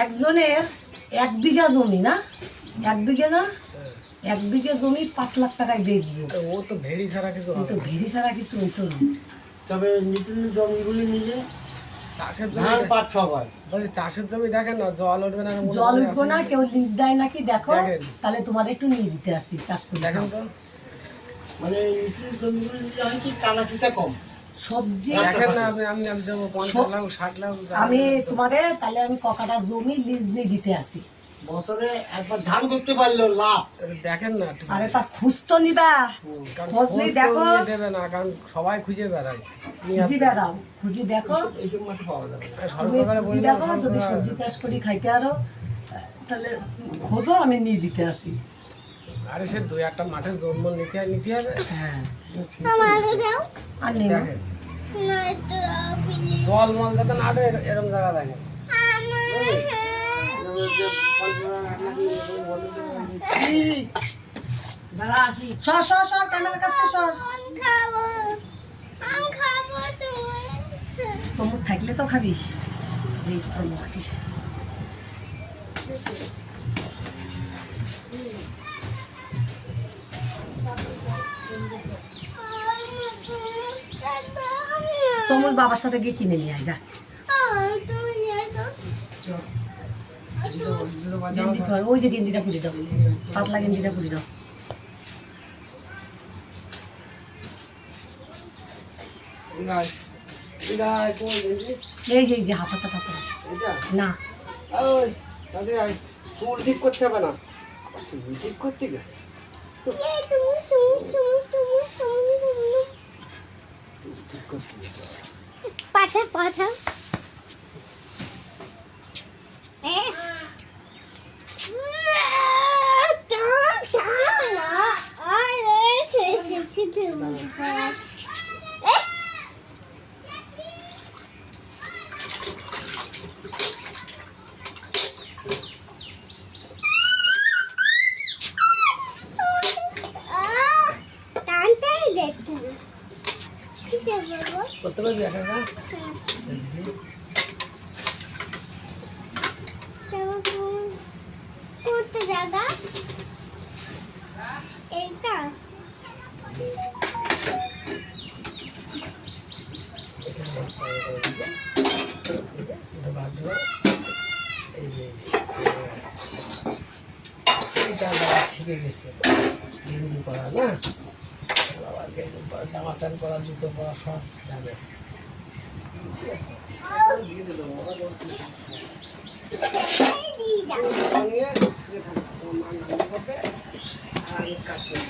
একজনের 1 বিঘা জমি না, 1 বিঘা না, 1 বিঘা জমি 5 লাখ টাকায় বেচবো। ও তো ভেড়ি ছাড়া কিছু ও তো ভেড়ি ছাড়া কিছু হইতো না। তবে নিচু জমিগুলি নিলে চাষের জমি ধান পাট সবাই বলছি, চাষের জমি দেখেন না, জল উঠবে না, জল উঠবো না, কেউ লিজ দেয় নাকি দেখো, দেখেন। তাহলে তোমার একটু নিয়ে দিতে আসি চাষ করে। দেখেন তো, মানে নিচু জমিগুলি নিলে হয় কি টানা পিছা কম। সবজি দেখেন না আপনি, আমি দেবো 50 লাখ 60 লাখ। আমি তোমারে তাহলে আমি ককাটা জমি লিজ নিয়ে দিতে আসি। বছরে একবার ধান করতে পারলেও লাভ। দেখেন না একটু। আরে তা খুঁজ তো নিবা, কারণ খোঁজ খোঁজ নিয়ে কেউ দেখো, নিয়ে দেবে না, কারণ সবাই খুঁজে বেড়ায়। খুঁজি বেড়াও, খুঁজি দেখো, এইসব মাঠে পাওয়া যাবে না। তুমি সরকারে খুঁজি বললে দেখো, যদি সবজি চাষ করি খাইতে আরো, তাহলে খোঁজো, আমি নিয়ে দিতে আসি। আরে সে 2-1টা মাঠে জন্ম নিতে হবে। হ্যাঁ আমারও দাও আর নেই না। দেখেন না তো প্লিজ জল মল যাতে না আটে এরকম জায়গা দেখেন। সর সর সর, ক্যামেরার কাছে সর। আমি খাবো তরমুজ থাকলে তো খাবি, যেই তরমুজ খাবি। তরমুজ বাবার সাথে গিয়ে কিনে নিয়ে আয়, যা। তুমি নিয়ে আসো গেঞ্জি পর, ওই যে গেঞ্জিটা পুড়ে দাও, পাতলা গেঞ্জিটা পুড়ে দাও। এই যে এই যে হাফাতা টাপা না, চুল ঠিক করতে হবে না, চুল ঠিক করতে গেছে। এই তুমি চুল ঠিক করতে গেছে। পাঠা টানটাই দেখছে না ঠিক আছে বাবা করতে পারবি একা একা? করতে দাদা এইটা এটা বাদ দেবো। এই যে এটা বাবা শিখে গেছে গেঞ্জি পরা না, বাবা গেঞ্জি পরা, জামা প্যান্ট পরা, জুতো পরা সব জানে। ঠিক আছে, দিয়ে দিল বাবা বলছি। এই দিয়ে যাও নিয়ে শুয়ে থাকবে, তোমার মা নাম করবে আর আমি কাজ করবো।